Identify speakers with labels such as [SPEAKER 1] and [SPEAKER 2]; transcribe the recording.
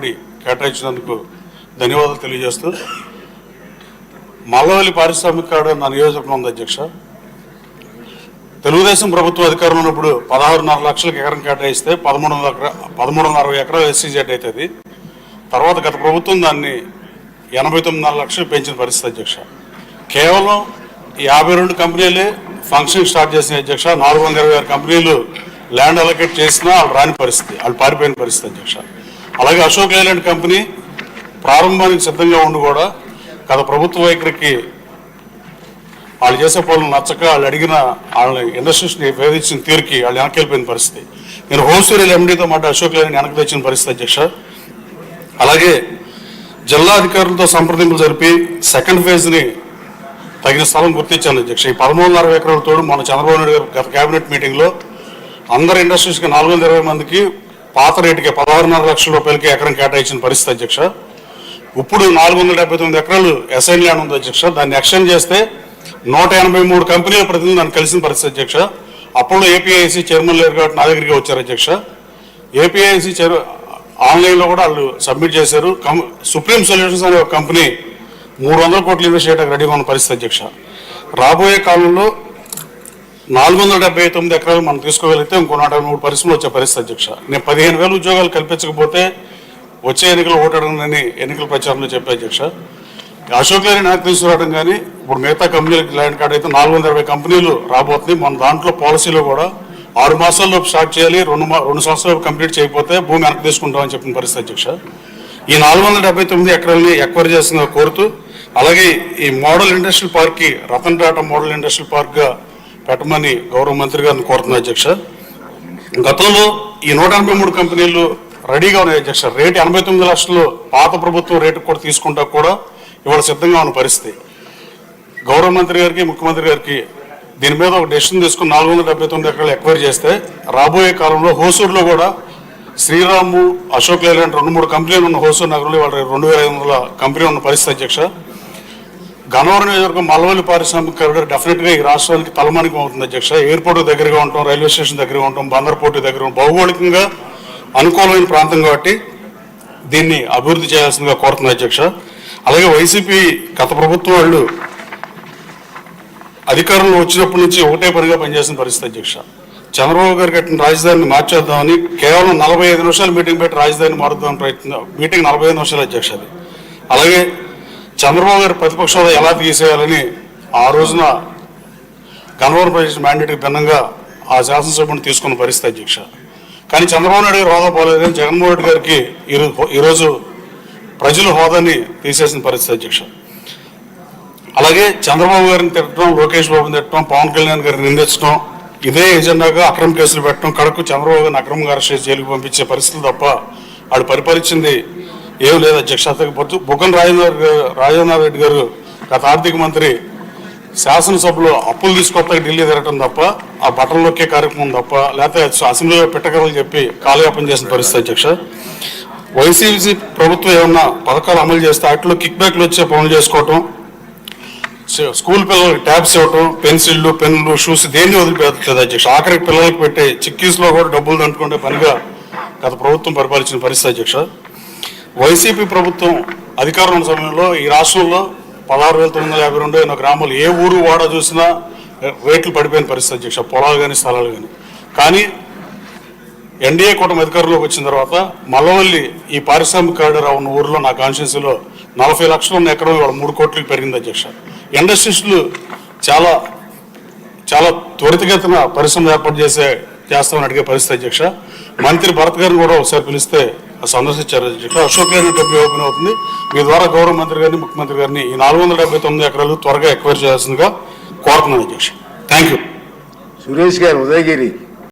[SPEAKER 1] వెంబడి కేటాయించినందుకు ధన్యవాదాలు తెలియజేస్తూ, మల్లవల్లి పారిశ్రామిక కారిడార్ నా నియోజకవర్గం ఉంది అధ్యక్ష. తెలుగుదేశం ప్రభుత్వం అధికారంలో ఉన్నప్పుడు 16.5 లక్షలకు ఎకరం కేటాయిస్తే 1360 ఎకరాలు ఎస్సీజెడ్ అవుతుంది. తర్వాత గత ప్రభుత్వం దాన్ని 89.5 లక్షలు పెంచిన పరిస్థితి అధ్యక్ష. కేవలం 52 కంపెనీలే ఫంక్షన్ స్టార్ట్ చేసిన అధ్యక్ష. 426 కంపెనీలు ల్యాండ్ అలొకేట్ చేసినా వాళ్ళు రాని పరిస్థితి, వాళ్ళు పారిపోయిన పరిస్థితి అధ్యక్ష. అలాగే అశోక్ లేలాండ్ కంపెనీ ప్రారంభానికి సిద్ధంగా ఉండి కూడా గత ప్రభుత్వ వైఖరికి వాళ్ళు చేసే పనులు నచ్చక వాళ్ళు అడిగిన వాళ్ళ ఇండస్ట్రీస్ని వేధించిన తీరుకి వాళ్ళు వెనక్కి వెళ్ళిపోయిన పరిస్థితి. నేను హోల్సేల్ ఎండీతో మాట అశోక్ లేలాండ్ వెనక్కి తెచ్చిన పరిస్థితి అధ్యక్ష. అలాగే జిల్లా అధికారులతో సంప్రదింపులు జరిపి సెకండ్ ఫేజ్ని తగిన స్థలం గుర్తించాను అధ్యక్ష. ఈ 13.5 ఎకరాల తోడు మన చంద్రబాబు నాయుడు గారు గత కేబినెట్ మీటింగ్లో అందరు ఇండస్ట్రీస్కి 420 మందికి పాత రేటుకి 16.5 లక్షల రూపాయలకి ఎకరం కేటాయించిన పరిస్థితి అధ్యక్ష. ఇప్పుడు 479 ఎకరాలు అసైన్ ల్యాండ్ ఉంది అధ్యక్ష. దాన్ని ఎక్స్టెండ్ చేస్తే 183 కంపెనీల ప్రతినిధులు నన్ను కలిసిన పరిస్థితి అధ్యక్ష. అప్పుడు ఏపీఐసి చైర్మన్ లేరు కాబట్టి నా దగ్గరికి వచ్చారు అధ్యక్ష. ఏపీఐసి ఆన్లైన్లో కూడా వాళ్ళు సబ్మిట్ చేశారు. సుప్రీం సొల్యూషన్స్ అనే ఒక కంపెనీ 300 కోట్లు ఇన్వెస్ట్ చేయడానికి రెడీగా ఉన్న పరిస్థితి అధ్యక్ష. రాబోయే కాలంలో 479 ఎకరాలు మనం తీసుకోగలిగితే ఇంకో 103 పరిశ్రమలు వచ్చే పరిస్థితి అధ్యక్ష. నేను 15,000 ఉద్యోగాలు కల్పించకపోతే వచ్చే ఎన్నికలు ఓటాడనని ఎన్నికల ప్రచారంలో చెప్పే అధ్యక్ష. అశోక్ లేలాండ్ నాకు తీసుకురావడం కానీ ఇప్పుడు మిగతా కంపెనీలకు ల్యాండ్ కార్డ్ అయితే 420 కంపెనీలు రాబోతుంది. మన దాంట్లో పాలసీలో కూడా 6 మాసాల్లో స్టార్ట్ చేయాలి, 2 సంవత్సరాలు కంప్లీట్ చేయకపోతే భూమి వెనక్కి తీసుకుంటామని చెప్పిన పరిస్థితి అధ్యక్ష. ఈ 479 ఎకరాలని ఎక్వైర్ చేసిన కోరుతూ, అలాగే ఈ మోడల్ ఇండస్ట్రియల్ పార్క్కి రతన్ టాటా మోడల్ ఇండస్ట్రియల్ పార్క్గా పెట్టమని గౌరవ మంత్రి గారిని కోరుతున్నారు అధ్యక్ష. గతంలో ఈ 183 కంపెనీలు రెడీగా ఉన్నాయి అధ్యక్ష. రేటు 89 లక్షలు పాత ప్రభుత్వం రేటు కూడా తీసుకుంటా కూడా ఇవాళ సిద్ధంగా ఉన్న పరిస్థితి. గౌరవ మంత్రి గారికి ముఖ్యమంత్రి గారికి దీని మీద ఒక డెసిషన్ తీసుకుని 479 ఎకరాలు ఎక్వైర్ చేస్తే రాబోయే కాలంలో హోసూరులో కూడా శ్రీరాము, అశోక్ లేలాండ్ 2-3 కంపెనీలు ఉన్న హోసూరు నగరంలో ఇవాళ 2500 కంపెనీ ఉన్న పరిస్థితి అధ్యక్ష. గన్నవరం నియోజకవర్గం మల్లవల్లి పారిశ్రామిక కారిడార్ డెఫినెట్గా ఈ రాష్ట్రానికి తలమానికం అవుతుంది అధ్యక్ష. ఎయిర్పోర్ట్ దగ్గరగా ఉంటాం, రైల్వే స్టేషన్ దగ్గరగా ఉంటాం, బందర్ పోర్టు దగ్గర ఉంటాం, భౌగోళికంగా అనుకూలమైన ప్రాంతం కాబట్టి దీన్ని అభివృద్ధి చేయాల్సిందిగా కోరుతుంది అధ్యక్ష. అలాగే వైసీపీ గత ప్రభుత్వం వాళ్ళు అధికారంలో వచ్చినప్పటి నుంచి ఒకటే పనిగా పనిచేసిన పరిస్థితి అధ్యక్ష. చంద్రబాబు గారు కట్టిన రాజధానిని మార్చేద్దామని కేవలం 45 నిమిషాలు మీటింగ్ పెట్టి రాజధానిని మారుద్దామని ప్రయత్నం. మీటింగ్ 45 నిమిషాలు అధ్యక్ష అది. అలాగే చంద్రబాబు గారు ప్రతిపక్ష హోదా ఎలా తీసేయాలని ఆ రోజున గన్నవరం ప్రజల మ్యాండేట్కి భిన్నంగా ఆ శాసనసభను తీసుకున్న పరిస్థితి అధ్యక్ష. కానీ చంద్రబాబు నాయుడు గారు హోదా పోలేదని జగన్మోహన్ రెడ్డి గారికి ఈరోజు ప్రజలు హోదాని తీసేసిన పరిస్థితి అధ్యక్ష. అలాగే చంద్రబాబు గారిని తిట్టడం, లోకేష్ బాబుని తిట్టడం, పవన్ కళ్యాణ్ గారిని నిందించడం, ఇదే ఎజెండాగా అక్రమ కేసులు పెట్టడం, కడకు చంద్రబాబు గారిని అక్రమంగా అరెస్ట్ చేసి జైలుకు పంపించే పరిస్థితులు తప్ప వాళ్ళు పరిపాలించింది ఏం లేదు అధ్యక్ష. బుగ్గన రాజేంద్ర రెడ్డి గారు గత ఆర్థిక మంత్రి శాసనసభలో అప్పులు తీసుకొస్తాక ఢిల్లీ తిరగటం తప్ప, ఆ బట్టలు నొక్కే కార్యక్రమం తప్ప, లేకపోతే అసెంబ్లీలో పెట్టకరలు చెప్పి కాలయాపన చేసిన పరిస్థితి అధ్యక్ష. వైసీపీ ప్రభుత్వం ఏమన్నా పథకాలు అమలు చేస్తే వాటిలో కిక్ బ్యాక్లు వచ్చే పనులు చేసుకోవటం, స్కూల్ పిల్లలకి ట్యాబ్స్ ఇవ్వటం, పెన్సిళ్ళు, పెన్నులు, షూస్ దేన్ని వదిలిపెట్టలేదు అధ్యక్ష. ఆఖరికి పిల్లలకి పెట్టే చిక్కీస్లో కూడా డబ్బులు దంటుకుంటే పనిగా గత ప్రభుత్వం పరిపాలించిన పరిస్థితి అధ్యక్ష. వైసీపీ ప్రభుత్వం అధికారం ఉన్న సమయంలో ఈ రాష్ట్రంలో 16,952 ఎన్నో గ్రామాలు ఏ ఊరు వాడ చూసినా రేట్లు పడిపోయిన పరిస్థితి అధ్యక్ష, పొలాలు కానీ స్థలాలు కానీ. కానీ ఎన్డీఏ కూటమి అధికారంలోకి వచ్చిన తర్వాత మల్లవల్లి ఈ పారిశ్రామిక కారిడార్ ఉన్న ఊరిలో నా కాన్స్టిట్యున్సీలో 40 లక్షలు ఉన్న ఎకరం ఇవాళ 3 కోట్లకి పెరిగింది అధ్యక్ష. ఇండస్ట్రీస్లు చాలా చాలా త్వరితగతిన పరిశ్రమ ఏర్పాటు చేస్తామని అడిగే పరిస్థితి అధ్యక్ష. మంత్రి భరత్ గారిని కూడా ఒకసారి పిలిస్తే సందర్శించారు అధ్యక్ష. అశోక్ లేలాండ్ డబ్బు ఓపెన్ అవుతుంది. మీ ద్వారా గౌరవ మంత్రి గారిని, ముఖ్యమంత్రి గారిని ఈ 479 ఎకరాలు త్వరగా ఎక్వైర్ చేయాల్సిందిగా కోరుతున్నాను అధ్యక్ష. Thank you.
[SPEAKER 2] సురేష్ గారు, ఉదయగిరి.